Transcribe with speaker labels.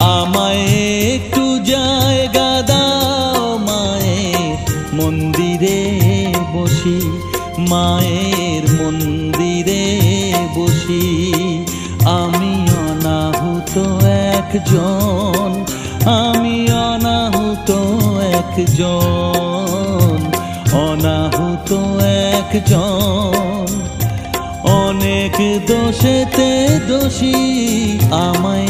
Speaker 1: আমায় একটু জায়গা দাও মায়ের মন্দিরে বসি, মায়ের মন্দিরে বসি। আমি অনাহুত একজন, আমি অনাহুত একজন, অনাহুত একজন। অনেক দোষেতে দোষী আমায়